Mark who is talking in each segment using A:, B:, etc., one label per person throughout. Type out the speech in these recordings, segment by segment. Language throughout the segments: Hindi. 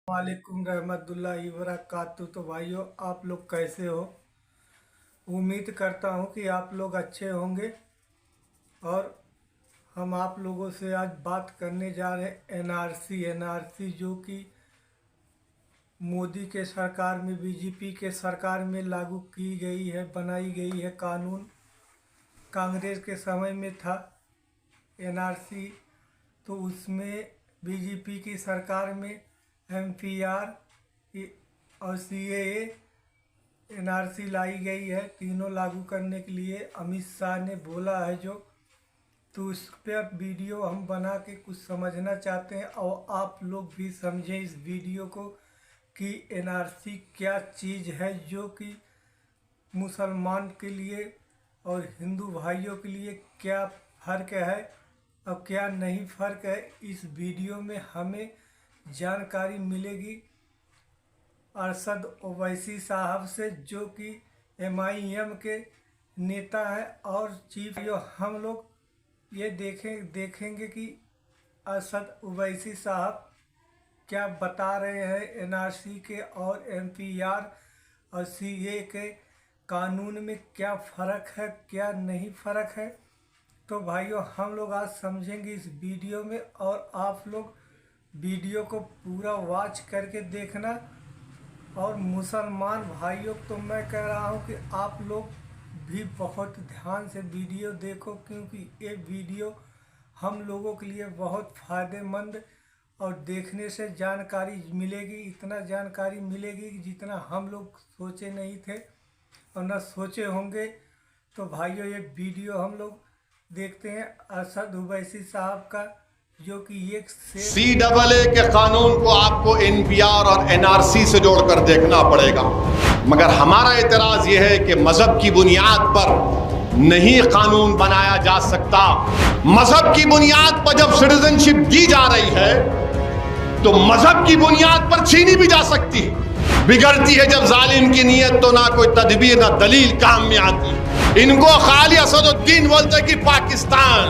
A: वालेकुम रहमतुल्लाहि वबरकातुहू। तो भाइयों, आप लोग कैसे हो? उम्मीद करता हूँ कि आप लोग अच्छे होंगे। और हम आप लोगों से आज बात करने जा रहे हैं एनआरसी जो कि मोदी के सरकार में, बीजेपी के सरकार में लागू की गई है, बनाई गई है कानून। कांग्रेस के समय में था एनआरसी, तो उसमें बीजेपी की सरकार में एमपीआर और सीएए एनआरसी लाई गई है। तीनों लागू करने के लिए अमित शाह ने बोला है जो, तो उस पर वीडियो हम बना के कुछ समझना चाहते हैं और आप लोग भी समझें इस वीडियो को कि एनआरसी क्या चीज़ है, जो कि मुसलमान के लिए और हिंदू भाइयों के लिए क्या फ़र्क है और क्या नहीं फ़र्क है। इस वीडियो में हमें जानकारी मिलेगी अरशद ओवैसी साहब से, जो कि एमआईएम के नेता हैं और चीफ। हम लोग ये देखेंगे कि अरशद ओवैसी साहब क्या बता रहे हैं एनआरसी के और एमपीआर और सीए के कानून में क्या फ़र्क है, क्या नहीं फ़र्क है। तो भाइयों, हम लोग आज समझेंगे इस वीडियो में, और आप लोग वीडियो को पूरा वॉच करके देखना। और मुसलमान भाइयों, तो मैं कह रहा हूँ कि आप लोग भी बहुत ध्यान से वीडियो देखो, क्योंकि ये वीडियो हम लोगों के लिए बहुत फ़ायदेमंद और देखने से जानकारी मिलेगी। इतना जानकारी मिलेगी कि जितना हम लोग सोचे नहीं थे और न सोचे होंगे। तो भाइयों, ये वीडियो हम लोग देखते हैं अरशद ओवैसी साहब का, जो कि एक
B: CAA के कानून को आपको NPR और NRC से जोड़कर देखना पड़ेगा। मगर हमारा एतराज़ यह है कि मजहब की बुनियाद पर नहीं कानून बनाया जा सकता। मजहब की बुनियाद पर जब सिटीजनशिप दी जा रही है तो मजहब की बुनियाद पर छीनी भी जा सकती है। बिगड़ती है जब जालिम की नीयत, तो ना कोई तदबीर ना दलील काम में आती। इनको खाली असदुद्दीन बोलते कि पाकिस्तान,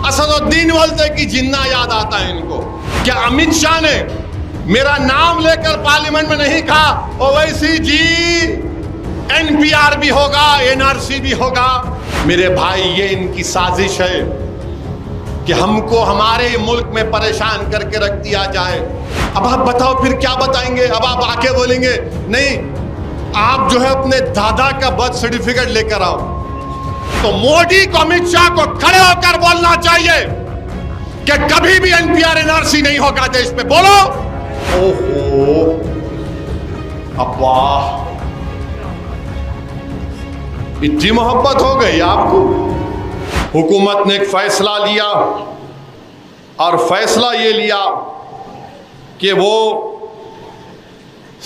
B: असदुद्दीन बोलते कि जिन्ना याद आता है इनको। क्या अमित शाह ने मेरा नाम लेकर पार्लियामेंट में नहीं कहा ओवैसी जी NPR भी होगा, NRC भी होगा? मेरे भाई, ये इनकी साजिश है कि हमको हमारे मुल्क में परेशान करके रख दिया जाए। अब आप बताओ फिर क्या बताएंगे? अब आप आके बोलेंगे नहीं, आप जो है अपने दादा का बर्थ सर्टिफिकेट लेकर आओ। तो मोदी को, अमित शाह को खड़े होकर बोलना चाहिए कि कभी भी NPR NRC नहीं होगा देश पे। बोलो। ओहो, अब्बा, इतनी मोहब्बत हो गई आपको। हुकूमत ने एक फैसला लिया और फैसला ये लिया कि वो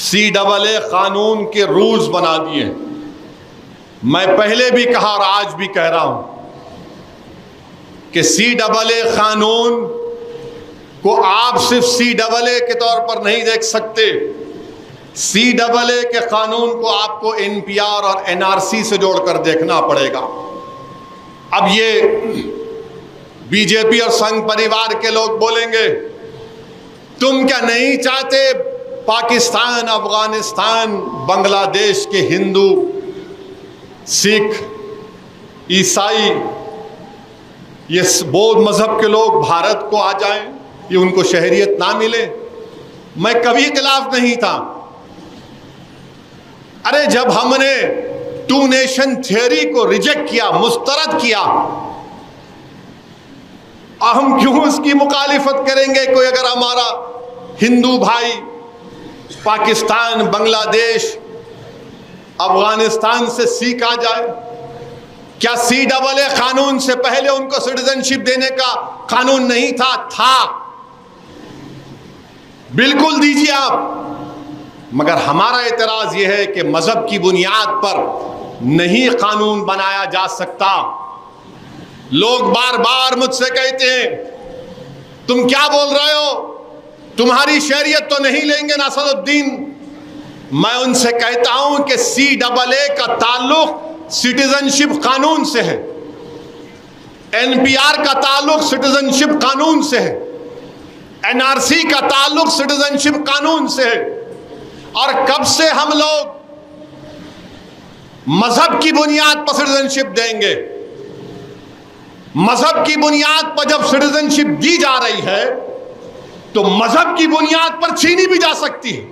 B: CAA कानून के रूल्स बना दिए। मैं पहले भी कहा और आज भी कह रहा हूं कि CAA कानून को आप सिर्फ CAA के तौर पर नहीं देख सकते। CAA के कानून को आपको NPR और NRC से जोड़कर देखना पड़ेगा। अब ये बीजेपी और संघ परिवार के लोग बोलेंगे, तुम क्या नहीं चाहते पाकिस्तान, अफगानिस्तान, बांग्लादेश के हिंदू, सिख, ईसाई, ये बौद्ध मजहब के लोग भारत को आ जाएं, ये उनको शहरियत ना मिले? मैं कभी खिलाफ नहीं था। अरे जब हमने 2 नेशन थियरी को रिजेक्ट किया, मुस्तरद किया, हम क्यों उसकी मुखालिफत करेंगे? कोई अगर हमारा हिंदू भाई पाकिस्तान, बांग्लादेश, अफगानिस्तान से सिख आ जाए, क्या CAA कानून से पहले उनको सिटीजनशिप देने का कानून नहीं था? था, बिल्कुल दीजिए आप। मगर हमारा एतराज यह है कि मजहब की बुनियाद पर नहीं कानून बनाया जा सकता। लोग बार बार मुझसे कहते हैं, तुम क्या बोल रहे हो, तुम्हारी शरीयत तो नहीं लेंगे नसरुद्दीन। मैं उनसे कहता हूं कि CAA का ताल्लुक सिटीजनशिप कानून से है, NPR का ताल्लुक सिटीजनशिप कानून से है, एनआरसी का ताल्लुक सिटीजनशिप कानून से है। और कब से हम लोग मजहब की बुनियाद पर सिटीजनशिप देंगे? मजहब की बुनियाद पर जब सिटीजनशिप दी जा रही है तो मजहब की बुनियाद पर छीनी भी जा सकती है।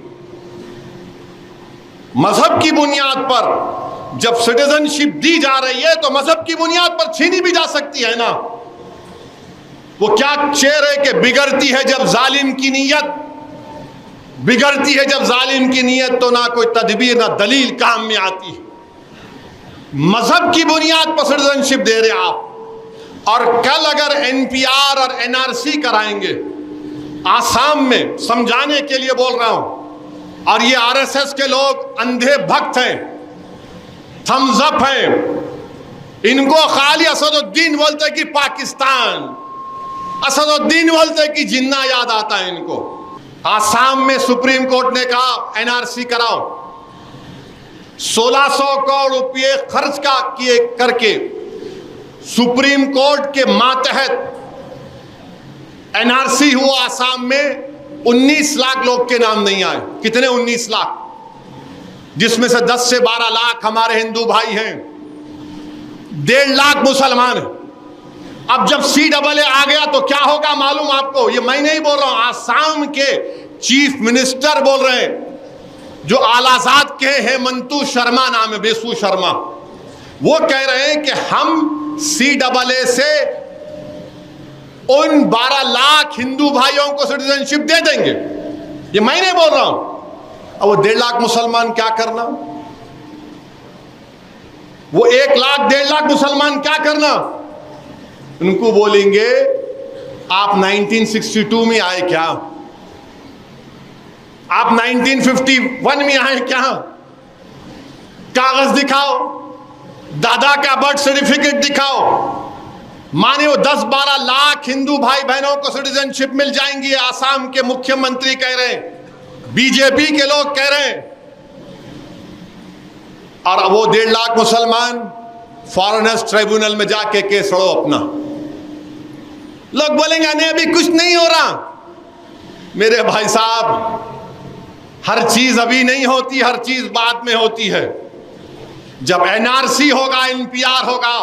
B: मजहब की बुनियाद पर जब सिटीजनशिप दी जा रही है तो मजहब की बुनियाद पर छीनी भी जा सकती है ना। वो क्या शेर है कि बिगड़ती है जब जालिम की नीयत, बिगड़ती है जब जालिम की नीयत तो ना कोई तदबीर ना दलील काम में आती है। मजहब की बुनियाद पर सिटीजनशिप दे रहे आप, और कल अगर एनपीआर और एनआरसी कराएंगे, आसाम में समझाने के लिए बोल रहा हूं, और ये आरएसएस के लोग अंधे भक्त हैं, थम्स अप हैं, इनको खाली असदुद्दीन बोलते कि पाकिस्तान, असदुद्दीन बोलते कि जिन्ना याद आता है इनको। आसाम में सुप्रीम कोर्ट ने कहा एनआरसी कराओ, 1600 करोड़ रुपये खर्च किए करके सुप्रीम कोर्ट के मातहत एनआरसी हुआ। आसाम में 19 लाख लोग के नाम नहीं आए। कितने? 19 लाख, जिसमें से 10 से 12 लाख हमारे हिंदू भाई हैं, 1.5 लाख मुसलमान हैं। अब जब CAA आ गया तो क्या होगा मालूम आपको? ये मैं नहीं बोल रहा हूं, आसाम के चीफ मिनिस्टर बोल रहे हैं, जो आलाजाद के हेमंतु शर्मा नाम है, बेसु शर्मा, वो कह रहे हैं कि हम CAA से उन 12 लाख हिंदू भाइयों को सिटीजनशिप दे देंगे। ये मैं नहीं बोल रहा हूं। अब वो 1.5 लाख मुसलमान क्या करना? वो 1 लाख 1.5 लाख मुसलमान क्या करना? उनको बोलेंगे आप 1962 में आए क्या? आप 1951 में आए क्या? कागज दिखाओ, दादा का बर्थ सर्टिफिकेट दिखाओ। माने वो 10-12 लाख हिंदू भाई बहनों को सिटीजनशिप मिल जाएंगी। आसाम के मुख्यमंत्री कह रहे हैं, बीजेपी के लोग कह रहे हैं। और वो 1.5 लाख मुसलमान फॉरेनर्स ट्रिब्यूनल में जाके केस लड़ो अपना। लोग बोलेंगे नहीं अभी कुछ नहीं हो रहा। मेरे भाई साहब, हर चीज अभी नहीं होती, हर चीज बाद में होती है। जब एनआरसी होगा, एनपीआर होगा,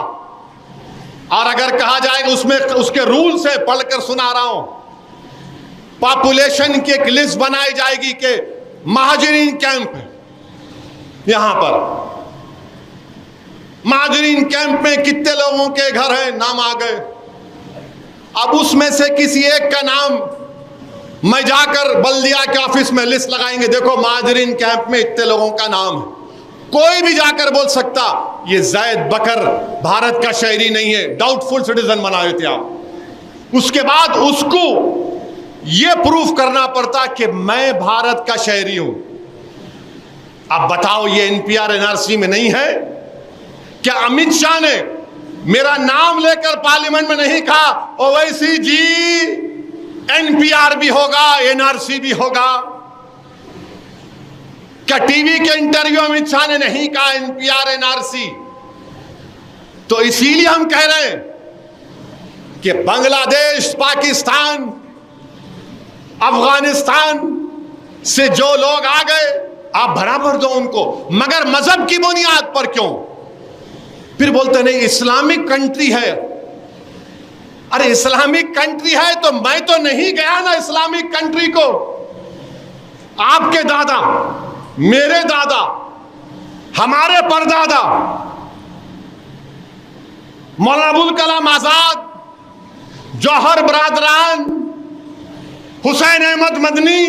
B: और अगर कहा जाएगा उसमें उसके रूल से पढ़कर सुना रहा हूं, पॉपुलेशन की एक लिस्ट बनाई जाएगी कि महाजरीन कैंप यहां पर, महाजरीन कैंप में कितने लोगों के घर हैं, नाम आ गए। अब उसमें से किसी एक का नाम मैं जाकर बल्दिया के ऑफिस में लिस्ट लगाएंगे, देखो महाजरीन कैंप में इतने लोगों का नाम है। कोई भी जाकर बोल सकता ये जैद बकर भारत का शहरी नहीं है, डाउटफुल सिटीजन बनाए थे आप। उसके बाद उसको ये प्रूफ करना पड़ता कि मैं भारत का शहरी हूं। अब बताओ ये एनपीआर एनआरसी में नहीं है क्या? अमित शाह ने मेरा नाम लेकर पार्लियामेंट में नहीं कहा ओवैसी जी एनपीआर भी होगा, एनआरसी भी होगा? क्या टीवी के इंटरव्यू अमित शाह ने नहीं कहा एनपीआर एनआरसी? तो इसीलिए हम कह रहे हैं कि बांग्लादेश, पाकिस्तान, अफगानिस्तान से जो लोग आ गए आप बराबर दो उनको, मगर मजहब की बुनियाद पर क्यों? फिर बोलते नहीं इस्लामिक कंट्री है। अरे इस्लामिक कंट्री है तो मैं तो नहीं गया ना इस्लामिक कंट्री को। आपके दादा, मेरे दादा, हमारे परदादा मौलाना अबुल कलाम आजाद, जौहर बरादरान, हुसैन अहमद मदनी,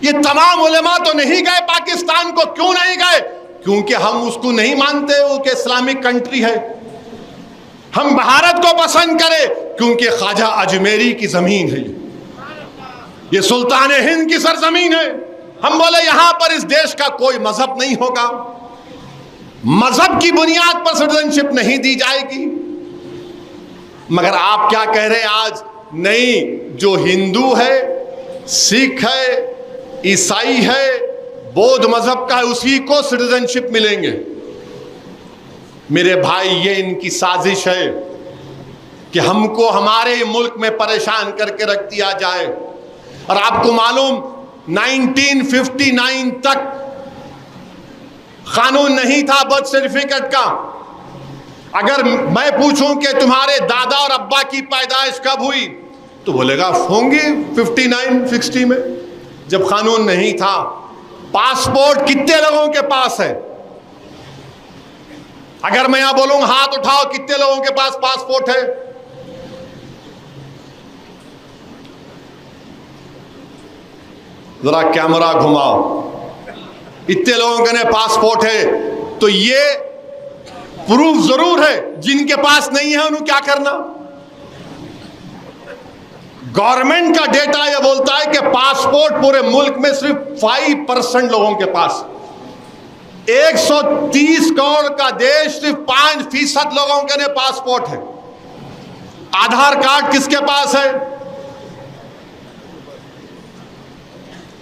B: ये तमाम उलेमा तो नहीं गए पाकिस्तान को। क्यों नहीं गए? क्योंकि हम उसको नहीं मानते वो कि इस्लामिक कंट्री है। हम भारत को पसंद करें क्योंकि ख्वाजा अजमेरी की जमीन है, ये सुल्तान हिंद की सरजमीन है। हम बोले यहां पर इस देश का कोई मजहब नहीं होगा, मजहब की बुनियाद पर सिटीजनशिप नहीं दी जाएगी। मगर आप क्या कह रहे हैं आज? नहीं, जो हिंदू है, सिख है, ईसाई है, बौद्ध मजहब का है, उसी को सिटीजनशिप मिलेंगे। मेरे भाई ये इनकी साजिश है। कि हमको हमारे मुल्क में परेशान करके रख दिया जाए। और आपको मालूम 1959 तक कानून नहीं था बर्थ सर्टिफिकेट का। अगर मैं पूछूं कि तुम्हारे दादा और अब्बा की पैदाइश कब हुई, तो बोलेगा होंगी 59-60 में, जब कानून नहीं था। पासपोर्ट कितने लोगों के पास है? अगर मैं यहां बोलूं हाथ उठाओ, कितने लोगों के पास पासपोर्ट है? जरा कैमरा घुमाओ, इतने लोगों के पासपोर्ट है। तो ये प्रूफ जरूर है। जिनके पास नहीं है उन्हें क्या करना? गवर्नमेंट का डेटा यह बोलता है कि पासपोर्ट पूरे मुल्क में सिर्फ 5% लोगों के पास। 130 करोड़ का देश, सिर्फ 5% लोगों के पासपोर्ट है। आधार कार्ड किसके पास है?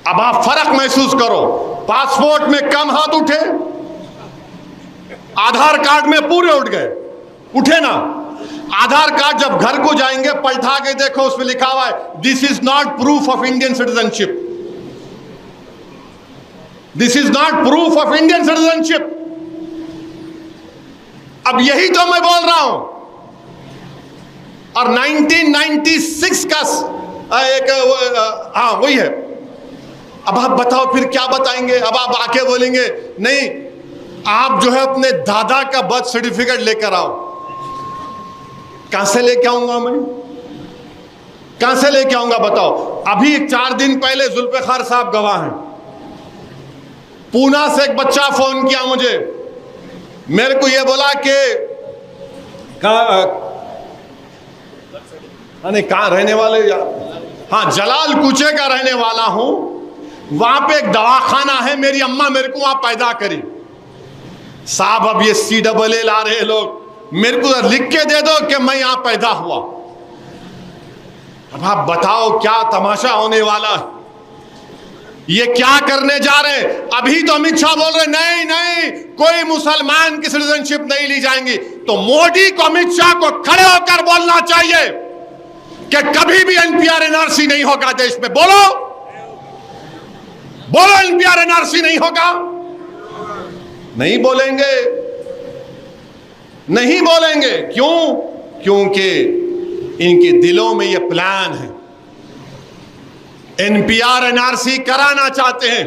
B: अब आप फर्क महसूस करो, पासपोर्ट में कम हाथ उठे, आधार कार्ड में पूरे उठ गए। उठे ना? आधार कार्ड जब घर को जाएंगे पलटा के देखो, उसमें लिखा हुआ है this is not proof of Indian citizenship, this is not proof of Indian citizenship. अब यही तो मैं बोल रहा हूं। और 1996 का एक हाँ वही है। अब आप बताओ फिर क्या बताएंगे? अब आप आके बोलेंगे नहीं, आप जो है अपने दादा का बर्थ सर्टिफिकेट लेकर आओ। कहां से लेके आऊंगा मैं? कहां से लेके आऊंगा बताओ? अभी 4 दिन पहले जुल्फिकार साहब गवाह हैं। पूना से एक बच्चा फोन किया मुझे, मेरे को यह बोला कि कहां रहने वाले यार? हाँ, जलाल कुचे का रहने वाला हूं। वहां पे एक दवाखाना है, मेरी अम्मा मेरे को वहां पैदा करी। साहब अब ये CAA ला रहे लोग, मेरे को लिख के दे दो कि मैं यहां पैदा हुआ। अब आप बताओ क्या तमाशा होने वाला है? ये क्या करने जा रहे हैं? अभी तो अमित शाह बोल रहे नहीं नहीं कोई मुसलमान की सिटीजनशिप नहीं ली जाएंगी। तो मोदी को, अमित शाह को खड़े होकर बोलना चाहिए कि कभी भी NPR NRC नहीं होगा देश में। बोलो बोलो, NPR NRC नहीं होगा। नहीं बोलेंगे, नहीं बोलेंगे। क्यों? क्योंकि इनके दिलों में यह प्लान है, NPR NRC कराना चाहते हैं,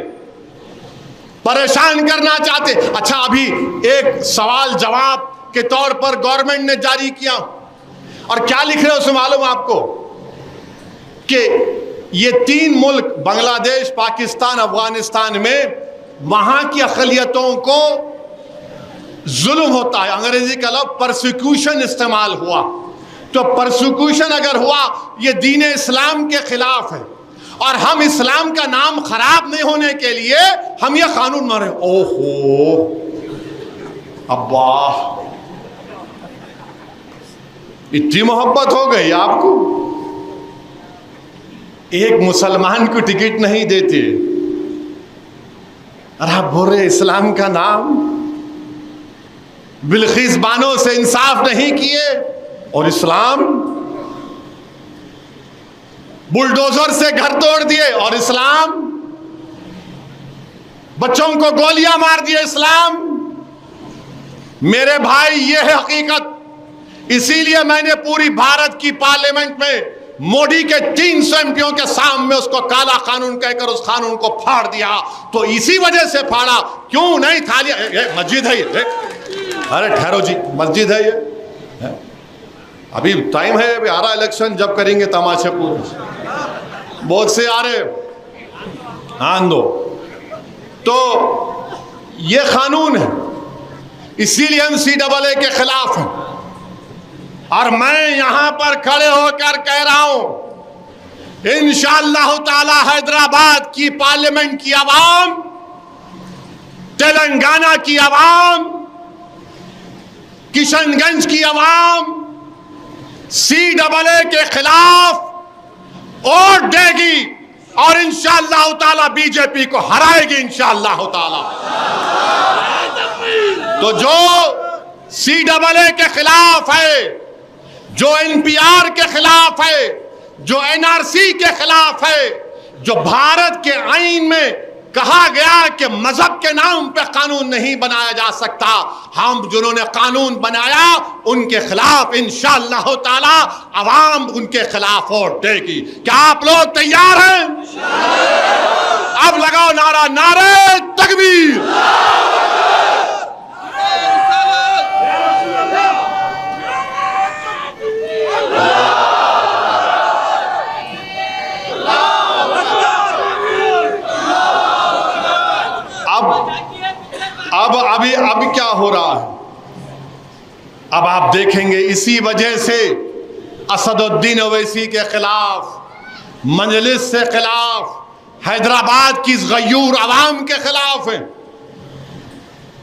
B: परेशान करना चाहते हैं। अच्छा, अभी एक सवाल जवाब के तौर पर गवर्नमेंट ने जारी किया, और क्या लिख रहे हो उसमें मालूम आपको? कि ये 3 मुल्क बांग्लादेश, पाकिस्तान, अफगानिस्तान में वहां की अक़लियतों को जुल्म होता है। अंग्रेजी का लफ्ज़ परसिक्यूशन इस्तेमाल हुआ। तो परसिक्यूशन अगर हुआ, ये दीन इस्लाम के खिलाफ है, और हम इस्लाम का नाम खराब नहीं होने के लिए हम ये कानून मारे। ओहो अब्बा, इतनी मोहब्बत हो गई आपको? एक मुसलमान को टिकट नहीं देते और आप बोल रहे इस्लाम का नाम। बिल्किस बानो से इंसाफ नहीं किए और इस्लाम, बुलडोजर से घर तोड़ दिए और इस्लाम, बच्चों को गोलियां मार दिए इस्लाम। मेरे भाई, ये है हकीकत। इसीलिए मैंने पूरी भारत की पार्लियामेंट में मोदी के 300 एमपियों के सामने उसको काला कानून कहकर उस कानून को फाड़ दिया। तो इसी वजह से फाड़ा। क्यों नहीं था? मस्जिद है ये। अरे ठहरो जी, मस्जिद है ये। अभी टाइम है, अभी आ रहा इलेक्शन, जब करेंगे तमाशे पूरे। बहुत से आ रहे आन दो। तो ये कानून है, इसीलिए हम CAA के खिलाफ हैं। और मैं यहां पर खड़े होकर कह रहा हूं, इंशाअल्लाह ताला हैदराबाद की पार्लियामेंट की आवाम, तेलंगाना की आवाम, किशनगंज की आवाम CAA के खिलाफ वोट देगी और इंशाअल्लाह ताला बीजेपी को हराएगी इंशाअल्लाह ताला। तो जो CAA के खिलाफ है जो एनपीआर के खिलाफ है, जो एनआरसी के खिलाफ है, जो भारत के आईन में कहा गया कि मजहब के नाम पे कानून नहीं बनाया जा सकता, हम जिन्होंने कानून बनाया उनके खिलाफ इंशाअल्लाह ताला अवाम उनके खिलाफ वोट देगी। क्या आप लोग तैयार हैं? अब लगाओ नारा, नारे तकबीर। अभी क्या हो रहा है? अब आप देखेंगे इसी वजह से असदुद्दीन ओवैसी के खिलाफ, मजलिस से खिलाफ, हैदराबाद की गयूर आवाम के खिलाफ है।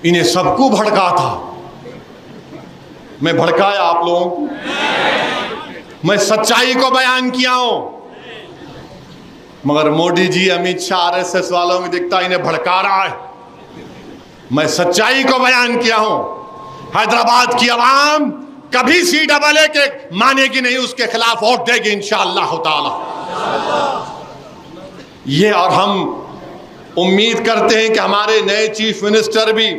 B: इन्हें सबको भड़का था। मैं भड़काया आप लोगों, मैं सच्चाई को बयान किया हूं, मगर मोदी जी, अमित शाह, आरएसएस वालों में दिखता इन्हें भड़का रहा है। मैं सच्चाई को बयान किया हूं। हैदराबाद की आवाम कभी CAA के मानेगी नहीं, उसके खिलाफ वोट देगी इंशाअल्लाह ताला। ये और हम उम्मीद करते हैं कि हमारे नए चीफ मिनिस्टर भी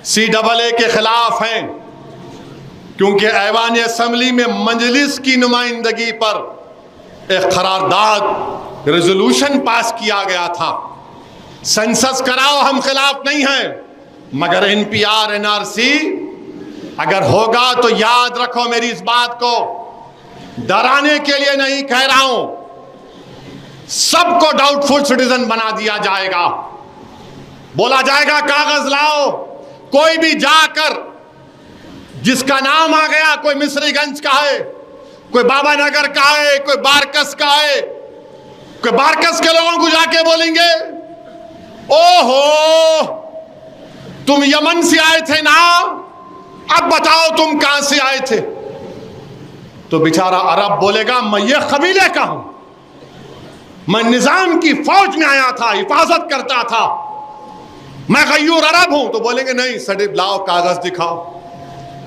B: CAA के खिलाफ हैं, क्योंकि ऐवान असेंबली में मजलिस की नुमाइंदगी पर एक करारदाद, रेजोल्यूशन पास किया गया था। सेंसस कराओ, हम खिलाफ नहीं हैं, मगर एनपीआर एनआरसी अगर होगा तो याद रखो मेरी इस बात को, डराने के लिए नहीं कह रहा हूं, सबको डाउटफुल सिटीजन बना दिया जाएगा। बोला जाएगा कागज लाओ, कोई भी जाकर जिसका नाम आ गया, कोई मिस्रीगंज का है, कोई बाबा नगर का है, कोई बारकस का है, कोई बारकस के लोगों को जाके बोलेंगे ओहो तुम यमन से आए थे ना, अब बताओ तुम कहां से आए थे। तो बेचारा अरब बोलेगा मैं ये कबीले का हूं, मैं निजाम की फौज में आया था, हिफाजत करता था, मैं गयूर अरब हूं। तो बोलेंगे नहीं, सर्टिफिकेट लाओ, कागज दिखाओ।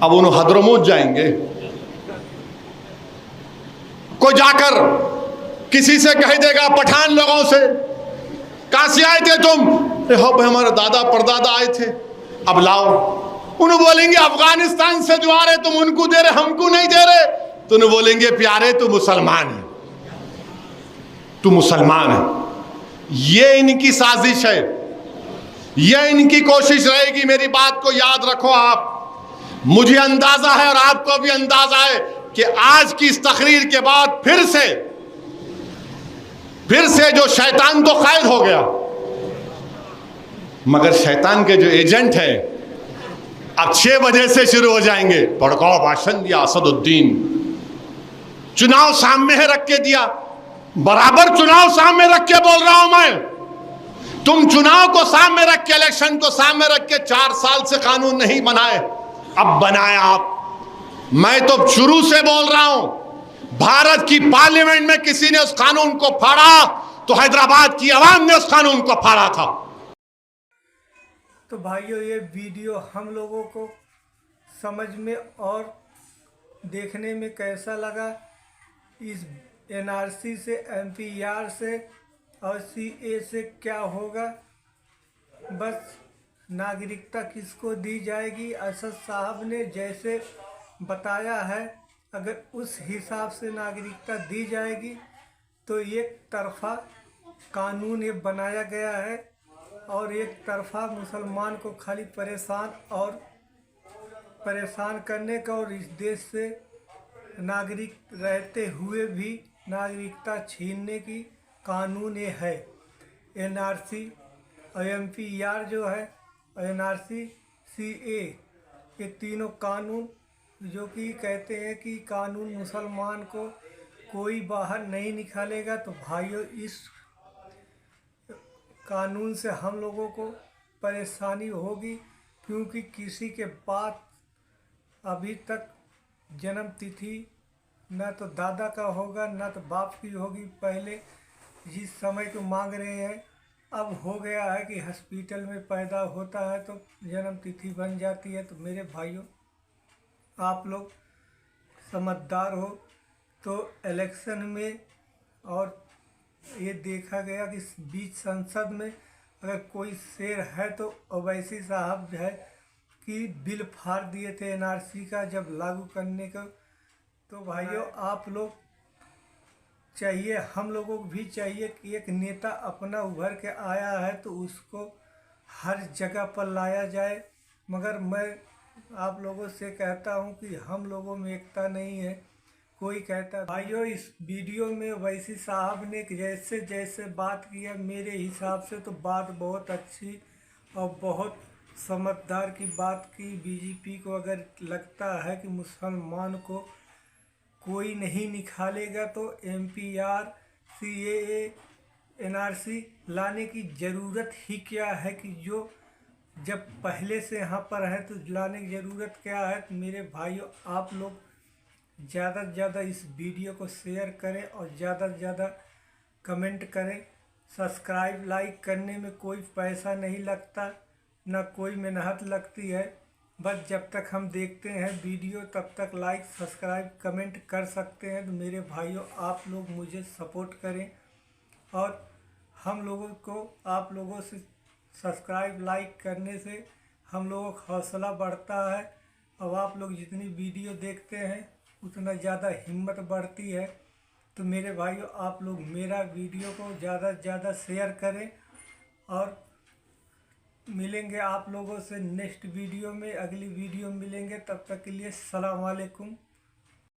B: अब उन्हें हदरमौत जाएंगे। कोई जाकर किसी से कह देगा, पठान लोगों से, कहां से आए थे तुम? हाँ भाई, हमारे दादा परदादा आए थे। अब लाओ। उन्हें बोलेंगे अफगानिस्तान से जो आ रहे तुम उनको दे रहे, हमको नहीं दे रहे। तो उन्हें बोलेंगे प्यारे तू मुसलमान है, तू मुसलमान है। ये इनकी साजिश है, ये इनकी कोशिश रहेगी। मेरी बात को याद रखो आप। मुझे अंदाजा है और आपको भी अंदाजा है कि आज की इस तकरीर के बाद फिर से जो शैतान तो कैद हो गया, मगर शैतान के जो एजेंट हैं अब 6 बजे से शुरू हो जाएंगे। भड़काऊ भाषण दिया असदुद्दीन, चुनाव सामने है रख के दिया, बराबर चुनाव सामने रख के बोल रहा हूं मैं। तुम चुनाव को सामने रख के, इलेक्शन को सामने रख के 4 साल से कानून नहीं बनाए, अब बनाया आप। मैं तो शुरू से बोल रहा हूं, भारत की पार्लियामेंट में किसी ने उस कानून को फाड़ा तो हैदराबाद की आवाम ने उस कानून को फाड़ा था।
A: तो भाइयों, ये वीडियो हम लोगों को समझ में और देखने में कैसा लगा, इस एनआरसी से, एनपीआर से और सीए से क्या होगा, बस नागरिकता किसको दी जाएगी, असद साहब ने जैसे बताया है, अगर उस हिसाब से नागरिकता दी जाएगी तो एक तरफा कानून ये बनाया गया है और एक तरफा मुसलमान को खाली परेशान करने का और इस देश से नागरिक रहते हुए भी नागरिकता छीनने की कानून ये है। एनआरसी और एनपीआर जो है, एनआरसी, सीए, ये तीनों कानून जो कि कहते हैं कि कानून मुसलमान को कोई बाहर नहीं निकालेगा। तो भाइयों, इस कानून से हम लोगों को परेशानी होगी, क्योंकि किसी के पास अभी तक जन्म तिथि न तो दादा का होगा न तो बाप की होगी। पहले जिस समय को मांग रहे हैं, अब हो गया है कि हॉस्पिटल में पैदा होता है तो जन्म तिथि बन जाती है। तो मेरे भाइयों, आप लोग समझदार हो तो इलेक्शन में, और ये देखा गया कि इस बीच संसद में अगर कोई शेर है तो ओवैसी साहब जो है कि बिल फाड़ दिए थे एनआरसी का जब लागू करने का। तो भाइयों आप लोग चाहिए, हम लोगों को भी चाहिए कि एक नेता अपना उभर के आया है तो उसको हर जगह पर लाया जाए। मगर मैं आप लोगों से कहता हूं कि हम लोगों में एकता नहीं है। कोई कहता भाइयों इस वीडियो में वैसी साहब ने जैसे जैसे बात की है, मेरे हिसाब से तो बात बहुत अच्छी और बहुत समझदार की बात की। बीजेपी को अगर लगता है कि मुसलमान को कोई नहीं निकालेगा तो एमपीआर, सीएए, एनआरसी लाने की ज़रूरत ही क्या है, कि जो जब पहले से यहाँ पर है तो लाने की ज़रूरत क्या है। तो मेरे भाइयों आप लोग ज़्यादा से ज़्यादा इस वीडियो को शेयर करें और ज़्यादा से ज़्यादा कमेंट करें। सब्सक्राइब लाइक करने में कोई पैसा नहीं लगता, ना कोई मेहनत लगती है। बस जब तक हम देखते हैं वीडियो तब तक लाइक सब्सक्राइब कमेंट कर सकते हैं। तो मेरे भाइयों आप लोग मुझे सपोर्ट करें और हम लोगों को आप लोगों से सब्सक्राइब लाइक करने से हम लोगों का हौसला बढ़ता है। और आप लोग जितनी वीडियो देखते हैं उतना ज़्यादा हिम्मत बढ़ती है। तो मेरे भाइयों आप लोग मेरा वीडियो को ज़्यादा से ज़्यादा शेयर करें और मिलेंगे आप लोगों से नेक्स्ट वीडियो में, अगली वीडियो मिलेंगे। तब तक के लिए सलाम वालेकुम।